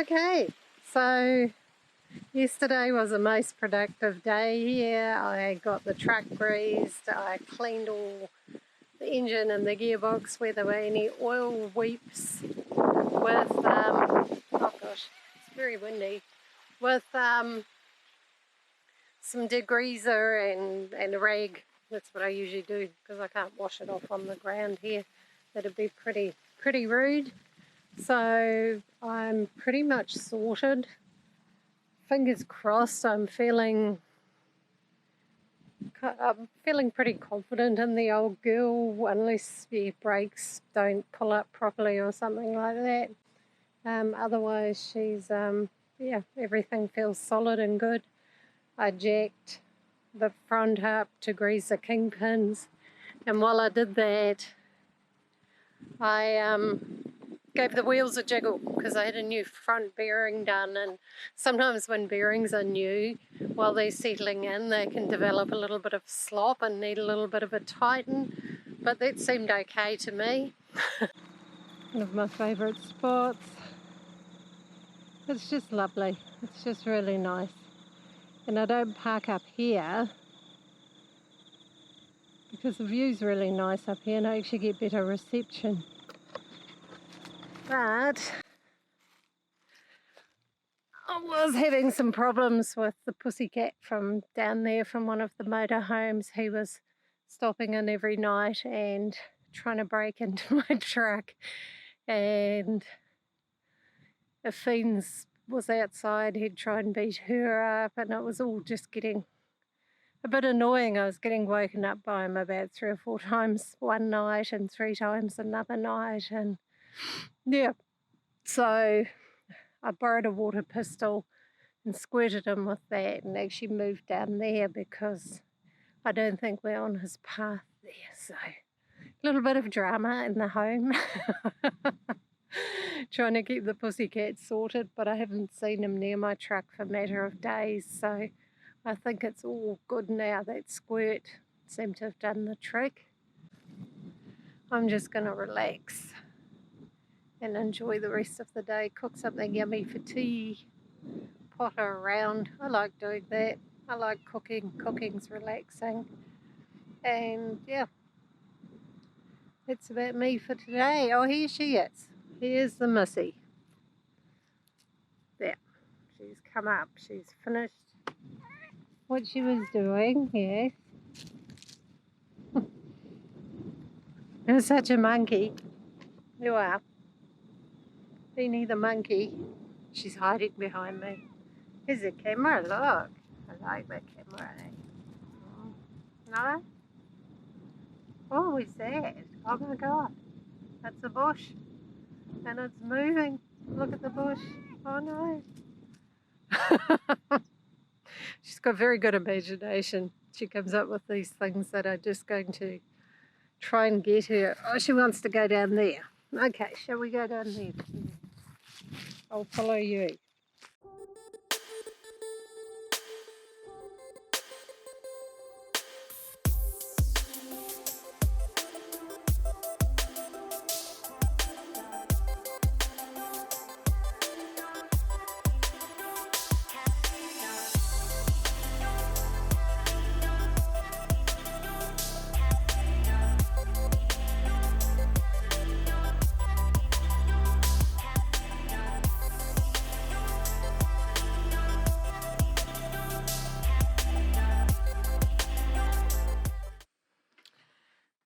Okay, so yesterday was a most productive day here. I got the truck greased, I cleaned all the engine and the gearbox where there were any oil weeps with, oh gosh, it's very windy, with some degreaser and a rag. That's what I usually do because I can't wash it off on the ground here. That'd be pretty rude. So I'm pretty much sorted. Fingers crossed. I'm feeling pretty confident in the old girl, unless the brakes don't pull up properly or something like that. Otherwise, she's yeah, everything feels solid and good. I jacked the front up to grease the kingpins, and while I did that, I gave the wheels a jiggle because I had a new front bearing done, and sometimes when bearings are new, while they're settling in, they can develop a little bit of slop and need a little bit of a tighten, but that seemed okay to me. One of my favourite spots. It's just lovely. It's just really nice. And I don't park up here because the view's really nice up here and I actually get better reception. But I was having some problems with the pussycat from down there from one of the motorhomes. He was stopping in every night and trying to break into my truck, and if Fiends was outside he'd try and beat her up, and it was all just getting a bit annoying. I was getting woken up by him about 3 or 4 times one night and 3 times another night, and yeah, so I borrowed a water pistol and squirted him with that and actually moved down there because I don't think we're on his path there. So a little bit of drama in the home. Trying to keep the pussycat sorted, but I haven't seen him near my truck for a matter of days, so I think it's all good now. That squirt seemed to have done the trick. I'm just going to relax and enjoy the rest of the day, cook something yummy for tea, potter around. I like doing that. I like cooking. Cooking's relaxing. And yeah, that's about me for today. Oh, here she is. Here's the missy. There. She's come up. She's finished what she was doing. Yes. You're such a monkey. You are. Beanie the monkey. She's hiding behind me. Here's the camera. Look. I like that camera. No? Oh, is that? Oh my god. That's a bush. And it's moving. Look at the bush. Oh no. She's got very good imagination. She comes up with these things that are just going to try and get her. Oh, she wants to go down there. Okay, shall we go down there? I'll follow you.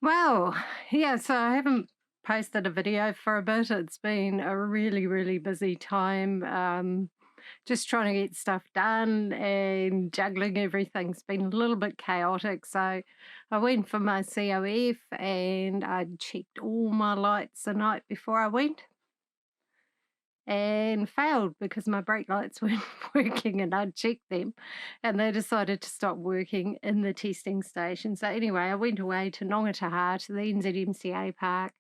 Well, yeah, so I haven't posted a video for a bit. It's been a really busy time. Just trying to get stuff done and juggling everything's been a little bit chaotic. So I went for my COF and I checked all my lights the night before I went and failed because my brake lights weren't working, and I'd checked them and they decided to stop working in the testing station. So anyway, I went away to Nongataha, to the NZMCA park,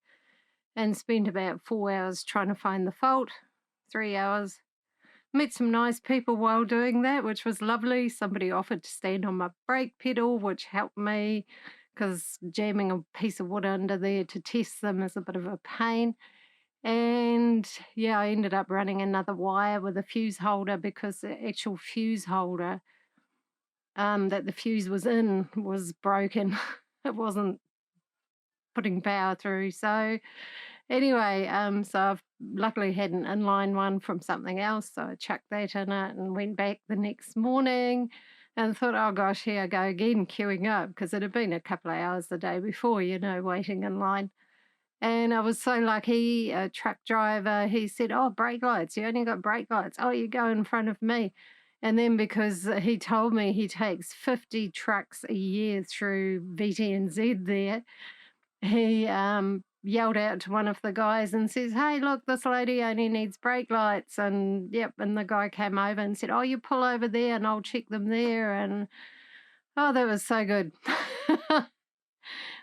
and spent about 4 hours trying to find the fault. 3 hours. Met some nice people while doing that, which was lovely. Somebody offered to stand on my brake pedal, which helped me because jamming a piece of wood under there to test them is a bit of a pain. And yeah, I ended up running another wire with a fuse holder because the actual fuse holder that the fuse was in was broken. It wasn't putting power through. So anyway, so I've luckily had an inline one from something else. So I chucked that in it and went back the next morning and thought, oh gosh, here I go again, queuing up, because it had been a couple of hours the day before, waiting in line. And I was so lucky, a truck driver, he said, oh, brake lights, you only got brake lights. Oh, you go in front of me. And then because he told me he takes 50 trucks a year through VTNZ there, he yelled out to one of the guys and says, hey, look, this lady only needs brake lights. And yep, and the guy came over and said, oh, you pull over there and I'll check them there. And oh, that was so good.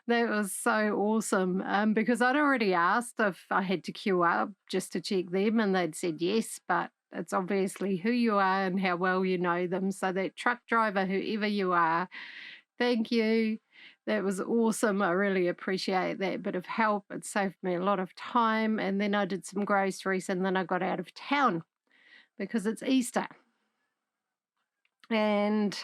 That was so awesome, because I'd already asked if I had to queue up just to check them, and they'd said yes, but it's obviously who you are and how well you know them. So that truck driver, whoever you are, thank you. That was awesome. I really appreciate that bit of help. It saved me a lot of time. And then I did some groceries, and then I got out of town because it's Easter. And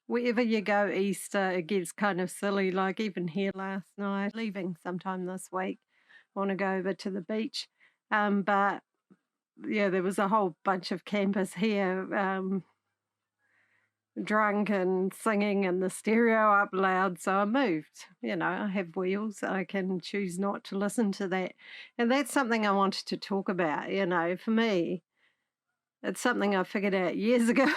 wherever you go Easter, it gets kind of silly. Like even here last night, leaving sometime this week, I want to go over to the beach. But yeah, there was a whole bunch of campers here, drunk and singing and the stereo up loud. So I moved. I have wheels. I can choose not to listen to that. And that's something I wanted to talk about. For me, it's something I figured out years ago.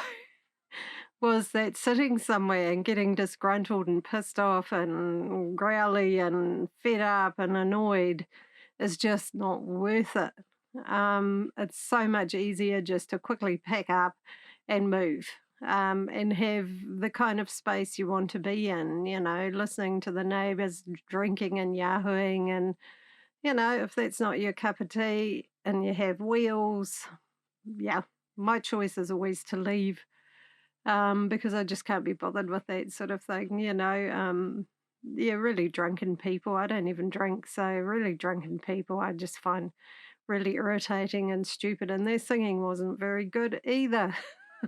Was that sitting somewhere and getting disgruntled and pissed off and growly and fed up and annoyed is just not worth it. It's so much easier just to quickly pack up and move, and have the kind of space you want to be in, listening to the neighbours drinking and yahooing. And, if that's not your cup of tea and you have wheels, yeah, my choice is always to leave. Because I just can't be bothered with that sort of thing, yeah, really drunken people. I don't even drink, so really drunken people I just find really irritating and stupid. And their singing wasn't very good either.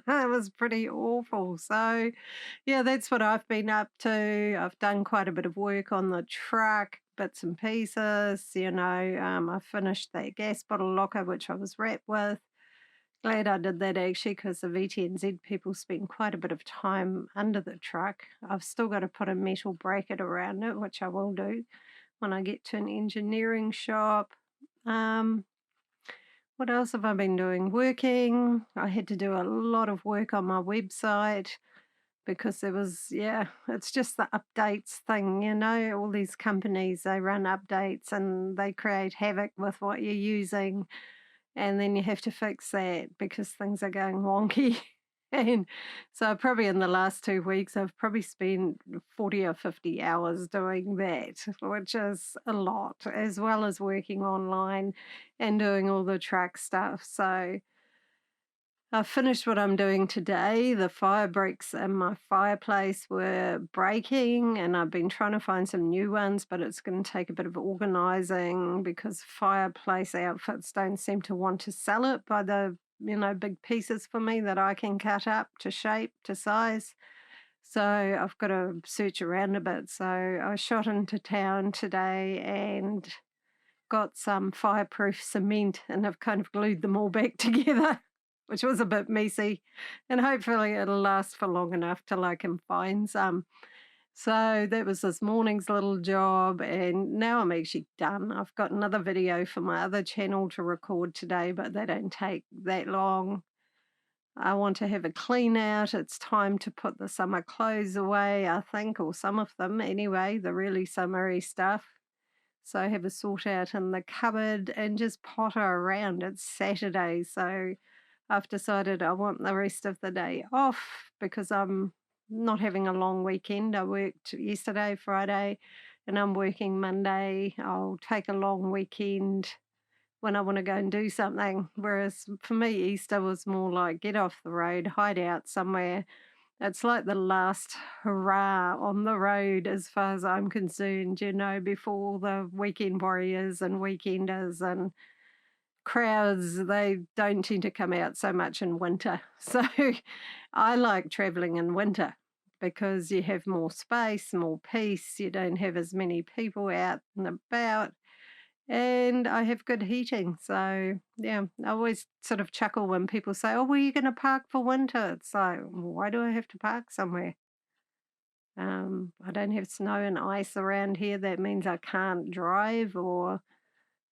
It was pretty awful. So, yeah, that's what I've been up to. I've done quite a bit of work on the truck, bits and pieces. I finished that gas bottle locker, which I was wrapped with. Glad I did that actually, because the VTNZ people spend quite a bit of time under the truck. I've still got to put a metal bracket around it, which I will do when I get to an engineering shop. What else have I been doing? Working. I had to do a lot of work on my website because it's just the updates thing, all these companies, they run updates and they create havoc with what you're using. And then you have to fix that because things are going wonky. And so probably in the last 2 weeks, I've probably spent 40 or 50 hours doing that, which is a lot, as well as working online and doing all the truck stuff. So I've finished what I'm doing today. The fire bricks in my fireplace were breaking, and I've been trying to find some new ones, but it's going to take a bit of organizing because fireplace outfits don't seem to want to sell it by the big pieces for me that I can cut up to shape, to size. So I've got to search around a bit. So I shot into town today and got some fireproof cement, and I've kind of glued them all back together, which was a bit messy, and hopefully it'll last for long enough till I can find some. So that was this morning's little job, and now I'm actually done. I've got another video for my other channel to record today, but they don't take that long. I want to have a clean out. It's time to put the summer clothes away, I think, or some of them anyway, the really summery stuff. So I have a sort out in the cupboard and just potter around. It's Saturday, so I've decided I want the rest of the day off because I'm not having a long weekend. I worked yesterday, Friday, and I'm working Monday. I'll take a long weekend when I want to go and do something. Whereas for me, Easter was more like get off the road, hide out somewhere. It's like the last hurrah on the road as far as I'm concerned, before the weekend warriors and weekenders and crowds, they don't tend to come out so much in winter. So I like traveling in winter because you have more space, more peace, you don't have as many people out and about, and I have good heating. So yeah, I always sort of chuckle when people say, "Oh, where are you going to park for winter?" It's like, why do I have to park somewhere? I don't have snow and ice around here. That means I can't drive, or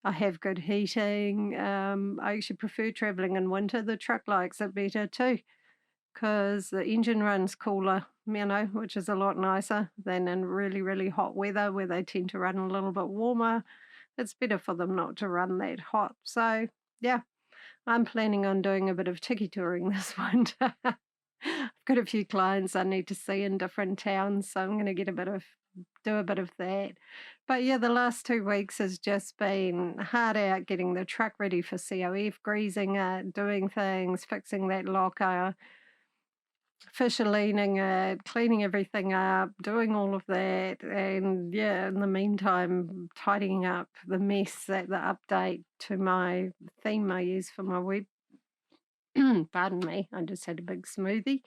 I have good heating. I actually prefer traveling in winter. The truck likes it better too because the engine runs cooler, which is a lot nicer than in really, really hot weather where they tend to run a little bit warmer. It's better for them not to run that hot. So, yeah, I'm planning on doing a bit of tiki touring this winter. I've got a few clients I need to see in different towns, so I'm going to do a bit of that. But yeah, the last 2 weeks has just been hard out getting the truck ready for COF, greasing it, doing things, fixing that locker, officialing it, cleaning everything up, doing all of that. And yeah, in the meantime, tidying up the mess that the update to my theme I use for my web. Pardon me, I just had a big smoothie.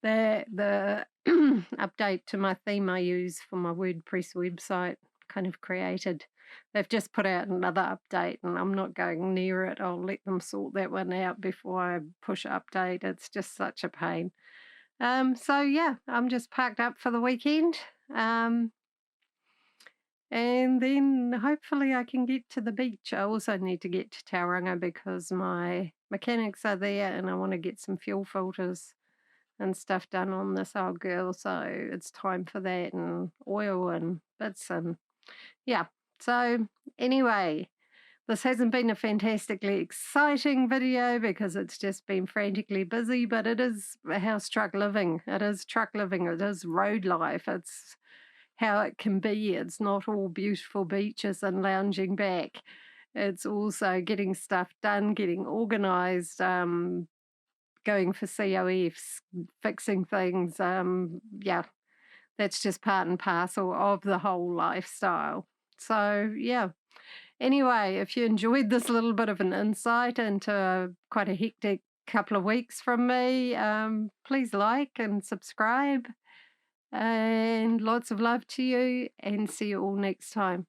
The update to my theme I use for my WordPress website kind of created. They've just put out another update and I'm not going near it. I'll let them sort that one out before I push update. It's just such a pain. So yeah, I'm just packed up for the weekend. And then hopefully I can get to the beach. I also need to get to Tauranga because my mechanics are there and I want to get some fuel filters and stuff done on this old girl. So it's time for that, and oil and bits, and yeah. So anyway, this hasn't been a fantastically exciting video because it's just been frantically busy, but it is house truck living. It is truck living. It is road life. It's how it can be. It's not all beautiful beaches and lounging back. It's also getting stuff done, getting organized, going for COFs, fixing things. Yeah, that's just part and parcel of the whole lifestyle. So, yeah. Anyway, if you enjoyed this little bit of an insight into quite a hectic couple of weeks from me, please like and subscribe. And lots of love to you, and see you all next time.